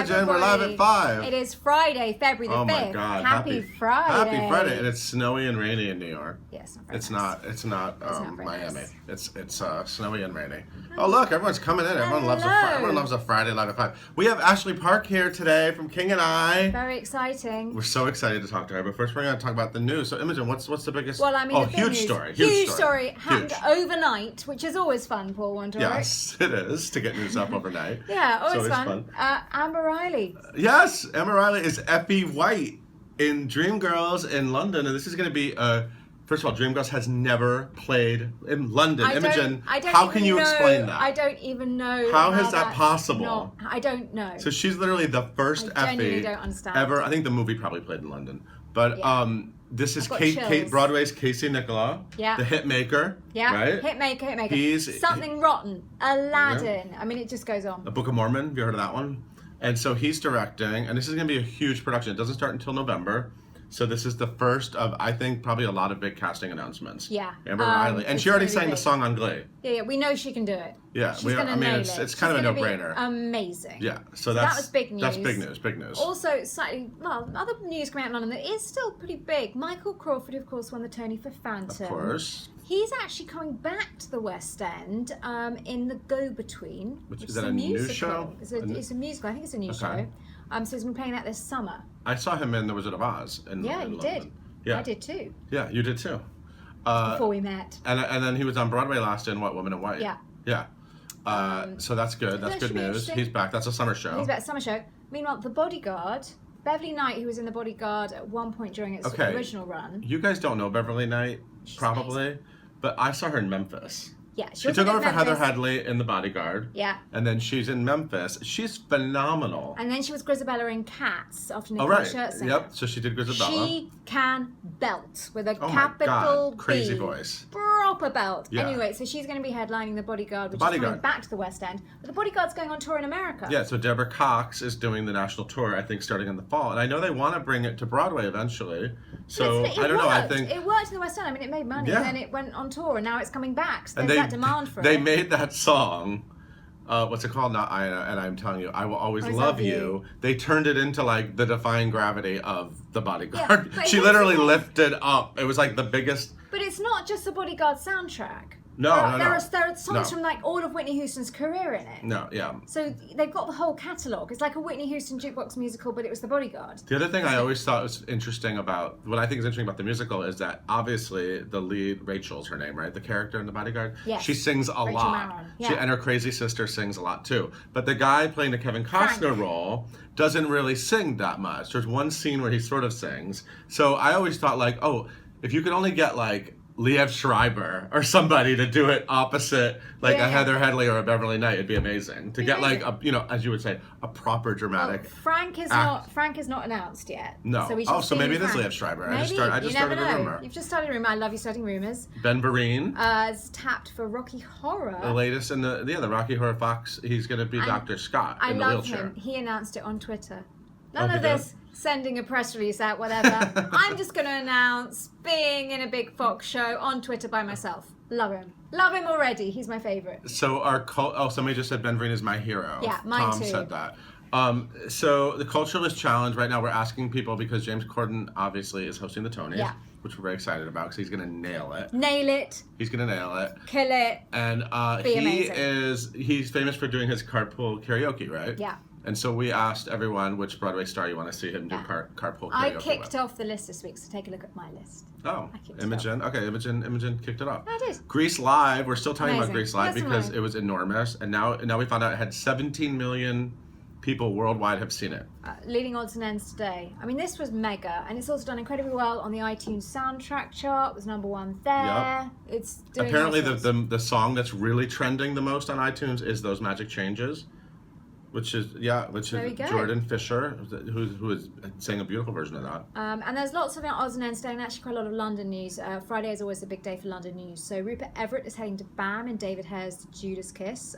Imogen, we're live at 5. It is Friday, February the 5th. Oh my God. Happy Friday. Happy Friday. And it's snowy and rainy in New York. Yeah, it's not Miami. Nice. It's snowy and rainy. Oh look, everyone's coming in. Everyone loves a Friday live at 5. We have Ashley Park here today from King and I. Very exciting. We're so excited to talk to her, but first we're going to talk about the news. So Imogen, what's the biggest? Well, I mean, the huge news, story. Huge story. Happened overnight, which is always fun, Paul Wontorek. Yes, it is to get news up overnight. Yeah, always so fun. Amber Riley. Yes, Amber Riley is Effie White in Dreamgirls in London, and this is going to be first of all, Dreamgirls has never played in London. Imogen, how can you explain that? I don't even know. How is that possible? I don't know. So she's literally the first Effie don't understand. ever. I think the movie probably played in London, but this is Broadway's Casey Nicola, the hit maker. Yeah, right? Hitmaker. He's Something Rotten, Aladdin. Yeah. I mean, it just goes on. The Book of Mormon. Have you heard of that one? And so he's directing, and this is going to be a huge production. It doesn't start until November. So this is the first of, I think, probably a lot of big casting announcements. Yeah. Amber Riley. And she already sang the song on Glee. Yeah, we know she can do it. Yeah. She's gonna nail it. It's kind of a no-brainer. Amazing. Yeah. So that was big news. That's big news. Also, other news coming out in London that is still pretty big. Michael Crawford, of course, won the Tony for Phantom. Of course. He's actually coming back to the West End in The Go-Between. Which is that a new show? It's a musical. I think it's a new show. So he's been playing that this summer. I saw him in The Wizard of Oz. Yeah, you did. Yeah. I did too. Yeah, you did too. Before we met. And then he was on Broadway last in What, Woman in White? Yeah. Yeah. So that's good. That's good news. He's back. That's a summer show. He's back, summer show. Meanwhile, The Bodyguard, Beverly Knight, who was in The Bodyguard at one point during its original run. You guys don't know Beverly Knight, probably, amazing. But I saw her in Memphis. Yeah, she took over for Heather Headley in The Bodyguard. Yeah. And then she's in Memphis. She's phenomenal. And then she was Grisabella in Cats after Nicole Scherzinger. Yep, so she did Grisabella. She can belt with a capital B. Crazy voice. Proper belt. Yeah. Anyway, so she's going to be headlining The Bodyguard, which is coming back to the West End. But The Bodyguard's going on tour in America. Yeah, so Deborah Cox is doing the national tour, I think, starting in the fall. And I know they want to bring it to Broadway eventually. So, I don't know, I think... It worked in the West End. I mean, it made money. Yeah. And then it went on tour, and now it's coming back. So there's that demand for it. They made that song, what's it called? Not I, and I'm telling you, I will always love you. They turned it into like the defying gravity of The Bodyguard. Yeah, she literally lifted up. It was like the biggest. But it's not just the Bodyguard soundtrack. No. There are songs from like all of Whitney Houston's career in it. No, yeah. So they've got the whole catalogue. It's like a Whitney Houston jukebox musical, but it was The Bodyguard. The other thing I always thought was interesting about, what I think is interesting about the musical is that obviously the lead, Rachel's her name, right? The character in The Bodyguard? Yes. She sings a lot. Yeah. And her crazy sister sings a lot too. But the guy playing the Kevin Costner role doesn't really sing that much. There's one scene where he sort of sings. So I always thought like, oh, if you could only get like Liev Schreiber or somebody to do it opposite like a Heather Headley or a Beverly Knight, it'd be amazing to get like a, as you would say, a proper dramatic. Frank is not announced yet. No. So maybe it is Liev Schreiber. Maybe. I just started a rumor. You've just started a rumor. I love you starting rumors. Ben Vereen is tapped for Rocky Horror. The latest in the Rocky Horror Fox. He's going to be Dr. Scott in the wheelchair. I love him. He announced it on Twitter. None of this sending a press release out, whatever. I'm just going to announce being in a big Fox show on Twitter by myself. Love him. Love him already. He's my favorite. So somebody just said Ben Vereen is my hero. Yeah, mine Tom too. said that. So the Culturalist Challenge right now, we're asking people because James Corden obviously is hosting the Tonys, which we're very excited about because he's going to nail it. Nail it. He's going to nail it. Kill it. And he's famous for doing his carpool karaoke, right? Yeah. And so we asked everyone which Broadway star you want to see him do carpool karaoke I kicked off the list this week, so take a look at my list. Oh, Imogen. Okay, Imogen kicked it off. I did. Grease Live. We're still talking about Grease Live because it was enormous, and now we found out it had 17 million people worldwide have seen it. Leading odds and ends today. I mean, this was mega, and it's also done incredibly well on the iTunes soundtrack chart. It was #1 there. Yep. It's doing apparently the song that's really trending the most on iTunes is Those Magic Changes. Which is Jordan Fisher, who is saying a beautiful version of that. And there's lots of odds and ends today, and actually quite a lot of London news. Friday is always a big day for London news. So Rupert Everett is heading to BAM in David Hare's Judas Kiss.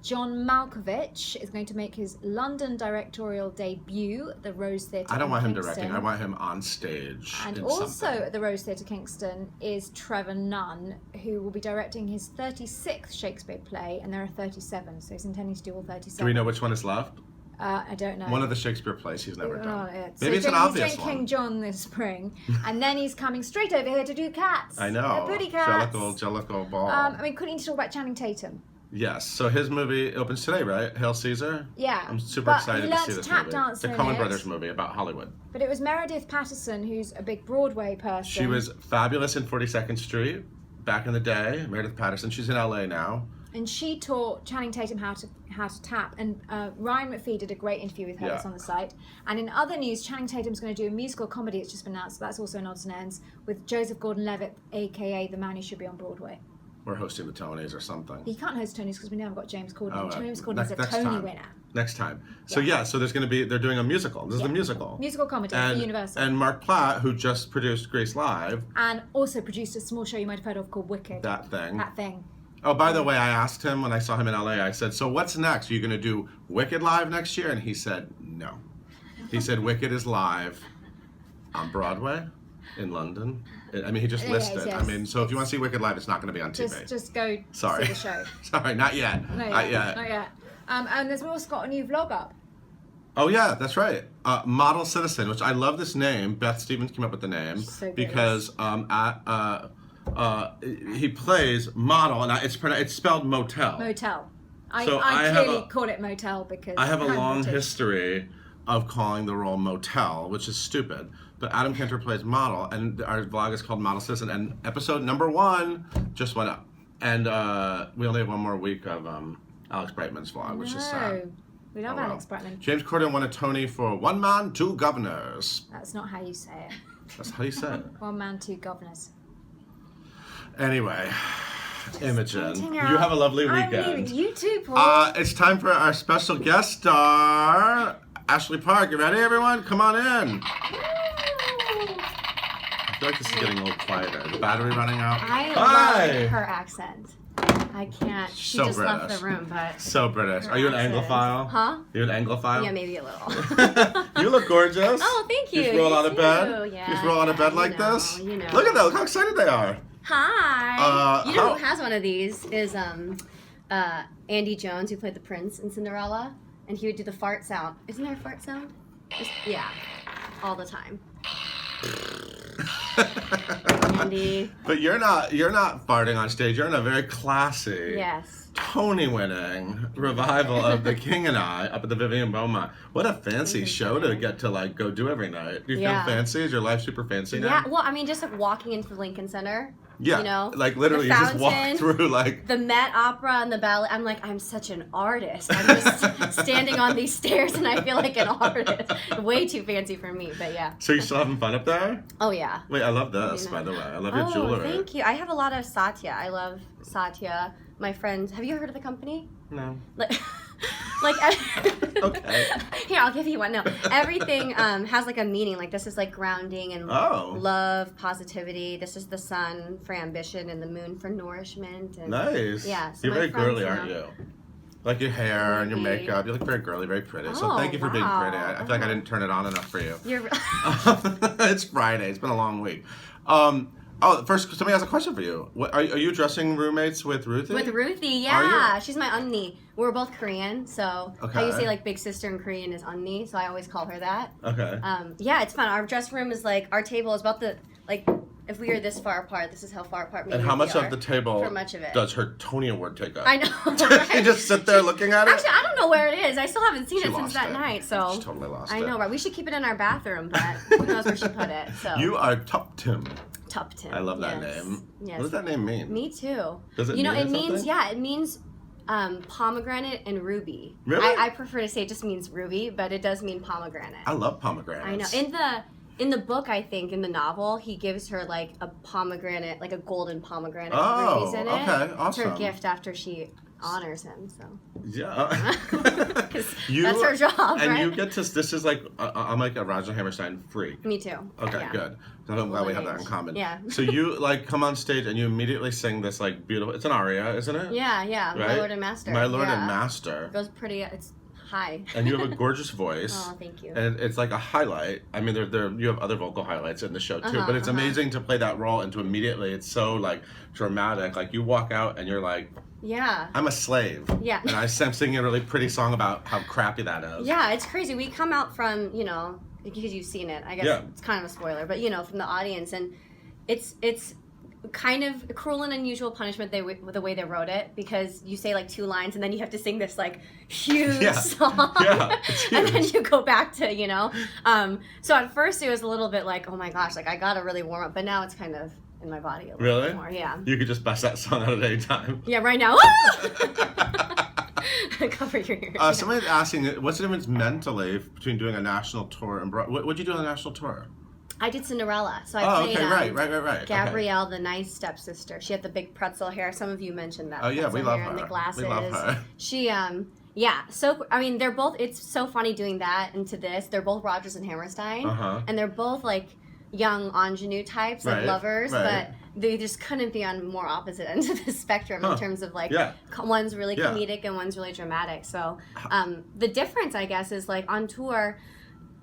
John Malkovich is going to make his London directorial debut at the Rose Theatre. I don't want him directing. I want him on stage. And also at the Rose Theatre Kingston is Trevor Nunn, who will be directing his 36th Shakespeare play, and there are 37, so he's intending to do all 37. Do we know which one is left? I don't know. One of the Shakespeare plays he's never done. So Maybe it's an obvious he's doing one. King John this spring, and then he's coming straight over here to do Cats. I know. Booty Cats. Jellicle ball. I mean, couldn't you talk about Channing Tatum? Yes. So his movie opens today, right? Hail Caesar. Yeah. I'm super excited to see this tap movie. dancer The in Coen it. Brothers movie about Hollywood. But it was Meredith Patterson, who's a big Broadway person. She was fabulous in 42nd Street back in the day. Meredith Patterson. She's in LA now. And she taught Channing Tatum how to tap. And Ryan McPhee did a great interview with her that's on the site. And in other news, Channing Tatum's going to do a musical comedy. It's just been announced. So that's also in odds and ends with Joseph Gordon-Levitt, a.k.a. the man who should be on Broadway. We're hosting the Tonys or something. He can't host Tonys because we now have got James Corden. Oh, James Corden's a Tony time. winner. Next time. So so there's going to be, they're doing a musical. This is the musical. Musical comedy for Universal. And Mark Platt, who just produced Grease Live. And also produced a small show you might have heard of called Wicked. That thing. Oh, by the way, I asked him when I saw him in LA, I said, so what's next? Are you going to do Wicked Live next year? And he said, no. He said, Wicked is live on Broadway in London. I mean, he just listed. Yes. I mean, so if you want to see Wicked Live, it's not going to be on TV. Just go see the show. Sorry, not yet. Not yet. And there's also got a new vlog up. Oh yeah, that's right. Model Citizen, which I love this name. Beth Stevens came up with the name because he plays model, and it's spelled motel. Motel. So I clearly call it motel because I have a long British. history of calling the role motel, which is stupid. But Adam Cantor plays model, and our vlog is called Model Citizen, and episode number 1 just went up. And we only have one more week of Alex Brightman's vlog, which is sad. We love Alex Brightman. James Corden won a Tony for One Man, Two Governors. That's not how you say it. That's how you say it. One man, two governors. Anyway, Imogen, you out. have a lovely I'm weekend. leaving. You too, Paul. It's time for our special guest star, Ashley Park. You ready, everyone? Come on in. I feel like this is getting a little quieter. The battery running out. I Hi. love her accent. I can't. She So just left British. the room, but. So British. Are you an accent. Anglophile? Huh? You an Anglophile? Yeah, maybe a little. You look gorgeous. Oh, thank you. You just roll You out of too. bed. Yeah, You just roll out of bed like you know, this. you know. Look at that. Look how excited they are. Hi. You know how- who has one of these is Andy Jones, who played the prince in Cinderella, and he would do the fart sound. Isn't there a fart sound? Yeah, all the time. Andy. But you're not farting on stage. You're in a very classy, Yes. Tony-winning revival of The King and I up at the Vivian Beaumont. What a fancy show to get to like go do every night. Do you feel fancy? Is your life super fancy now? Yeah. Well, I mean, just like walking into the Lincoln Center. Yeah, You know, like literally, the you just walk fountain, through like. the Met Opera and the ballet. I'm like, I'm such an artist. I'm just standing on these stairs and I feel like an artist. Way too fancy for me, but yeah. So you're still having fun up there? Oh yeah. Wait, I love this, by the way. I love your jewelry. Thank you. I have a lot of Satya. I love Satya. My friends. Have you heard of the company? No. Like Okay. Here, I'll give you one. No, everything has like a meaning. Like this is like grounding and love, positivity. This is the sun for ambition and the moon for nourishment. And, Nice. Yeah. So You're my very friends, girly, aren't you? Like your hair and your makeup. You look very girly, very pretty. So thank you for being pretty. I feel like I didn't turn it on enough for you. You're. It's Friday. It's been a long week. First, somebody has a question for you. Are you dressing roommates with Ruthie? With Ruthie, yeah. She's my unni. We're both Korean, so I used to say like big sister in Korean is unni, so I always call her that. Okay. Yeah, it's fun. Our dress room is like, our table is about the, like, if we are this far apart, this is how far apart we are. And how much of the table for much of it. does her Tony Award take up? I know. You just sit there looking at it? Actually, I don't know where it is. I still haven't seen She it since that night, so. She totally lost it. I know, right? We should keep it in our bathroom, but who knows where she put it, so. You are Top Tim. Tupton. I love that name. Yes. What does that name mean? Me too. Does it mean mean it means, something? yeah, it means pomegranate and ruby. Really? I prefer to say it just means ruby, but it does mean pomegranate. I love pomegranates. I know. In the book, I think, in the novel, he gives her like a pomegranate, like a golden pomegranate with rubies in it. Okay, awesome. It's her gift after she honors him, so. Yeah. 'Cause that's her job, and right? you get to, this is like, I'm like a Roger Hammerstein freak. Me too. Okay, yeah. good. So I'm glad we have that in common. Yeah. So you like come on stage and you immediately sing this like beautiful, it's an aria, isn't it? Yeah, Right? My Lord and Master. My Lord yeah. and Master. It goes pretty, it's Hi. And you have a gorgeous voice. Oh, thank you. And it's like a highlight. I mean, you have other vocal highlights in the show too, but it's amazing to play that role and to immediately, it's so like dramatic. Like you walk out and you're like, yeah, I'm a slave. Yeah. And I'm singing a really pretty song about how crappy that is. Yeah, it's crazy. We come out from, because you've seen it, I guess it's kind of a spoiler, but from the audience, and it's kind of cruel and unusual punishment the way they wrote it, because you say like 2 lines and then you have to sing this like huge song. Yeah, it's huge. And then you go back to, so at first it was a little bit like, oh my gosh, like I gotta really warm up, but now it's kind of in my body a little bit more. Yeah. You could just bust that song out at any time. Yeah, right now. Cover your ears. Somebody's asking, what's the difference mentally between doing a national tour and what'd you do on a national tour? I did Cinderella, so I played right. Gabrielle, the nice stepsister. She had the big pretzel hair. Some of you mentioned that. Oh yeah, we love her. And the glasses. We love her. She so I mean they're both. It's so funny doing that into this. They're both Rodgers and Hammerstein, and they're both like young ingenue types, like lovers, but they just couldn't be on more opposite ends of the spectrum in terms of like one's really comedic and one's really dramatic. So the difference, I guess, is like on tour,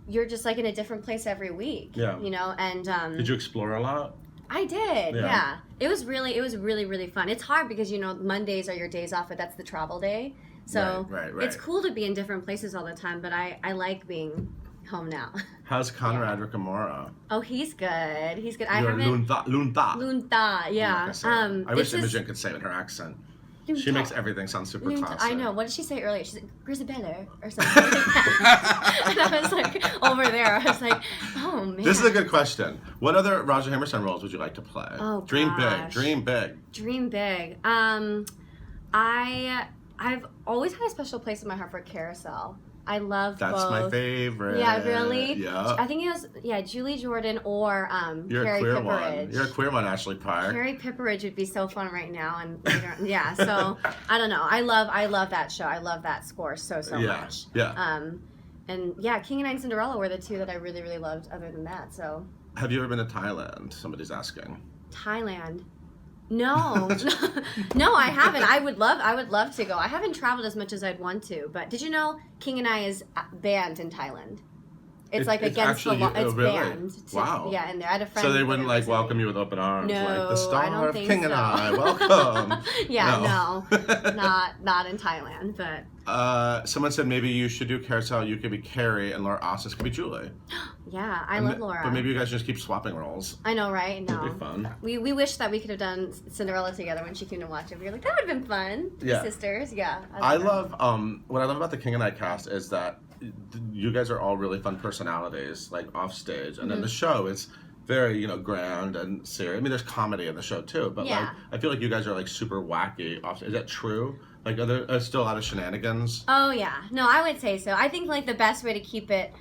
you're just like in a different place every week. Yeah. And did you explore a lot? I did. Yeah. It was really fun. It's hard because Mondays are your days off, but that's the travel day. So it's cool to be in different places all the time, but I like being home now. How's Conrad Ricamora? Oh, he's good. He's good. Lunta. Yeah. I wish Imogen could say it in her accent. Lunta. She makes everything sound super classic. I know. What did she say earlier? She's like, Grisabella or something like that. And I was like, over there, I was like, oh man. This is a good question. What other Roger Hammerstein roles would you like to play? Oh, Dream gosh. big. Dream big. I've always had a special place in my heart for Carousel. I love That's both. my favorite. Yeah, really? Yeah. I think it was, Julie Jordan or You're Carrie a queer Pipperidge. one. You're a queer one, Ashley Park. Carrie Pipperidge would be so fun right now. And yeah, so I don't know. I love that show. I love that score so much. Yeah. And yeah, King and I and Cinderella were the 2 that I really, really loved other than that. So. Have you ever been to Thailand? Somebody's asking. Thailand. No, no, I haven't. I would love to go. I haven't traveled as much as I'd want to. But did you know King and I is banned in Thailand? It's like against the law. It's really? Banned. Wow. Yeah, and I had a friend. So they wouldn't like welcome you with open arms, no, like the star of King and so. I, welcome. No, not in Thailand, but. Someone said maybe you should do Carousel. You could be Carrie and Laura Ostis could be Julie. Yeah, I love Laura. But maybe you guys just keep swapping roles. I know, right? No. It'd be fun. We wish that we could have done Cinderella together when she came to watch it. We were like, that would have been fun. Yeah. Sisters, yeah. I love what I love about the King and I cast is that you guys are all really fun personalities, like off stage, and then the show is very grand and serious. I mean, there's comedy in the show too, but like I feel like you guys are like super wacky off. Is that true? Like, are there still a lot of shenanigans? Oh yeah, no, I would say so. I think like the best way to keep it,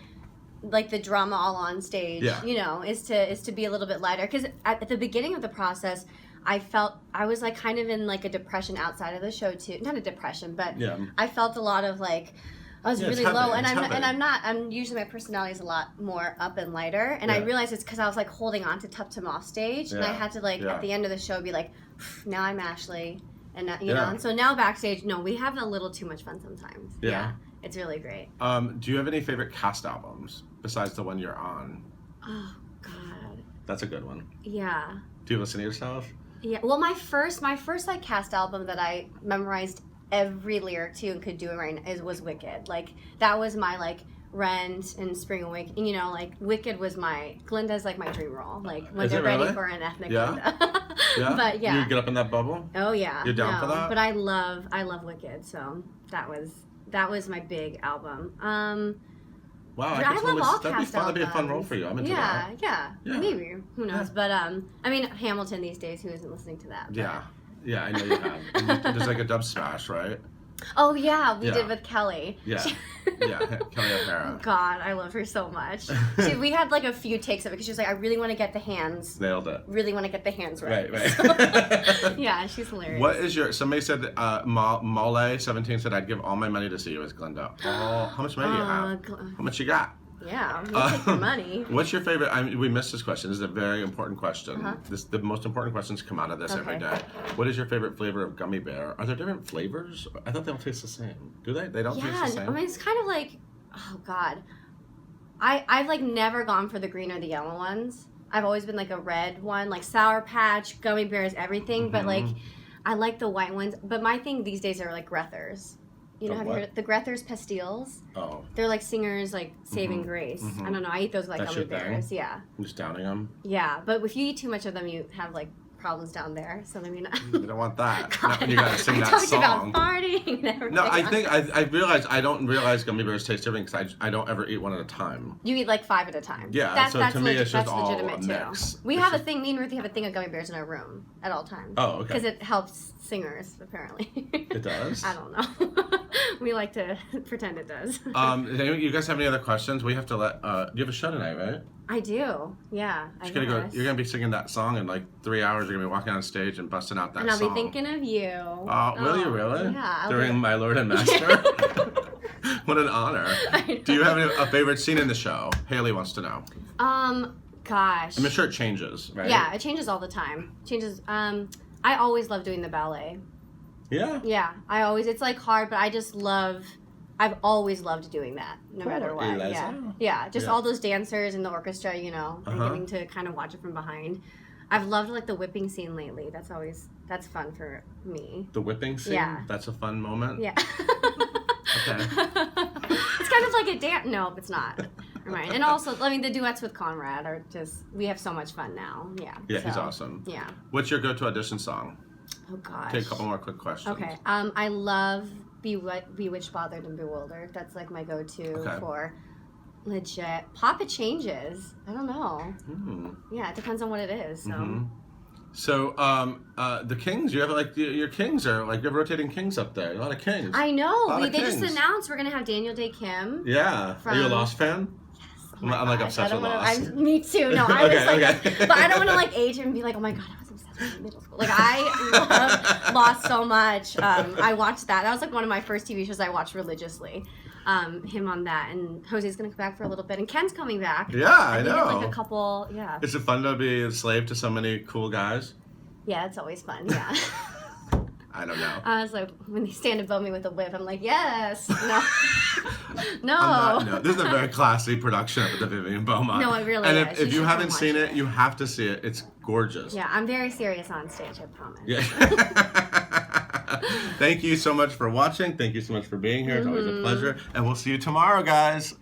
like the drama all on stage, is to be a little bit lighter. Because at the beginning of the process, I felt I was like kind of in like a depression outside of the show too. Not a depression, but I felt a lot of like. I was really low, and I'm not. I'm usually my personality is a lot more up and lighter, and I realized it's because I was like holding on to Tuptim off stage, and I had to like at the end of the show be like, now I'm Ashley, and you know. And so now backstage, no, we have a little too much fun sometimes. Yeah, it's really great. Do you have any favorite cast albums besides the one you're on? Oh God, that's a good one. Yeah. Do you listen to yourself? Yeah. Well, my first like cast album that I memorized every lyric to and could do it right was Wicked. Like that was my like Rent and Spring Awakening. Like Wicked was Glinda's like my dream role. Like when they're ready for an ethnic Glinda. Yeah. But yeah. You get up in that bubble? Oh yeah. You're down for that? But I love Wicked. So that was my big album. Wow, I love all cast albums. That'd be a fun role for you. I'm into that. Yeah. Maybe. Who knows? Yeah. But I mean Hamilton these days. Who isn't listening to that? But. Yeah. Yeah, I know you have. There's like a dub smash, right? Oh yeah, we did with Kelly. Yeah, Kelly O'Hara. God, I love her so much. We had like a few takes of it because she was like, I really want to get the hands. Nailed it. Really want to get the hands right. Right. So, yeah, she's hilarious. What is somebody said, Mole17 said, I'd give all my money to see you as Glinda. How much money do you have? How much you got? Yeah, we'll take your money. What's your favorite? We missed this question. This is a very important question. Uh-huh. The most important questions come out of this every day. What is your favorite flavor of gummy bear? Are there different flavors? I thought they all taste the same. Do they? They don't taste the same? I mean, it's kind of like, oh God. I've like never gone for the green or the yellow ones. I've always been like a red one, like Sour Patch, gummy bears, everything. But like, I like the white ones. But my thing these days are like Grethers. You know, have you heard of the Grethers pastilles? Oh. They're like Singers, like Saving Grace. I don't know. I eat those like gummy bears. Yeah. I'm just downing them. Yeah, but if you eat too much of them, you have like problems down there. So I mean, you don't want that. God, you gotta sing that song. Talked about farting and everything. No, I think I realized I don't realize gummy bears taste different because I don't ever eat one at a time. You eat like 5 at a time. Yeah, that's to me it's just all a mix. We have a thing. Me and Ruthie have a thing of gummy bears in our room at all times. Oh, okay. Because it helps singers apparently. It does? I don't know. We like to pretend it does. You guys have any other questions? We have to let. You have a show tonight, right? I do. Yeah. You're gonna be singing that song in like 3 hours. You're gonna be walking on stage and busting out that song. And I'll be thinking of you. Will you really? Yeah. During My Lord and Master. What an honor. Do you have a favorite scene in the show? Haley wants to know. Gosh. I'm sure it changes, right? Yeah, it changes all the time. I always love doing the ballet. Yeah? Yeah, it's like hard, but I've always loved doing that, no matter what. Yeah, just all those dancers in the orchestra, you know, and getting to kind of watch it from behind. I've loved like the whipping scene lately. That's fun for me. The whipping scene? Yeah. That's a fun moment? Yeah. Okay. It's kind of like a dance. No, it's not. Right. And also, I mean, the duets with Conrad are just, we have so much fun now. Yeah. Yeah, he's awesome. Yeah. What's your go-to audition song? Oh, gosh. Take a couple more quick questions. Okay. I love Bewitched, Bothered, and Bewildered. That's like my go-to for legit. Pop, it changes. I don't know. Yeah, it depends on what it is. So. So, the Kings, you have like, your Kings are like, you have rotating Kings up there. A lot of Kings. I know. They just announced we're going to have Daniel Dae Kim. Yeah. Are you a Lost fan? Yes. Oh I'm like obsessed with Lost. Me too. No, I was like, but I don't want to like age him and be like, oh my God, I was obsessed with middle school. Like, I love Lost so much. I watched that. That was like one of my first TV shows I watched religiously. Him on that, and Jose's gonna come back for a little bit, and Ken's coming back. Yeah, I know. Like a couple, yeah. Is it fun to be a slave to so many cool guys? Yeah, it's always fun. Yeah. I don't know. I was like, when they stand above me with a whip, I'm like, yes. No. No. This is a very classy production of the Vivian Beaumont. No, it really is. And if you haven't seen it, you have to see it. It's gorgeous. Yeah, I'm very serious on stage, I promise. Yeah. Thank you so much for watching. Thank you so much for being here. It's always a pleasure. And we'll see you tomorrow, guys.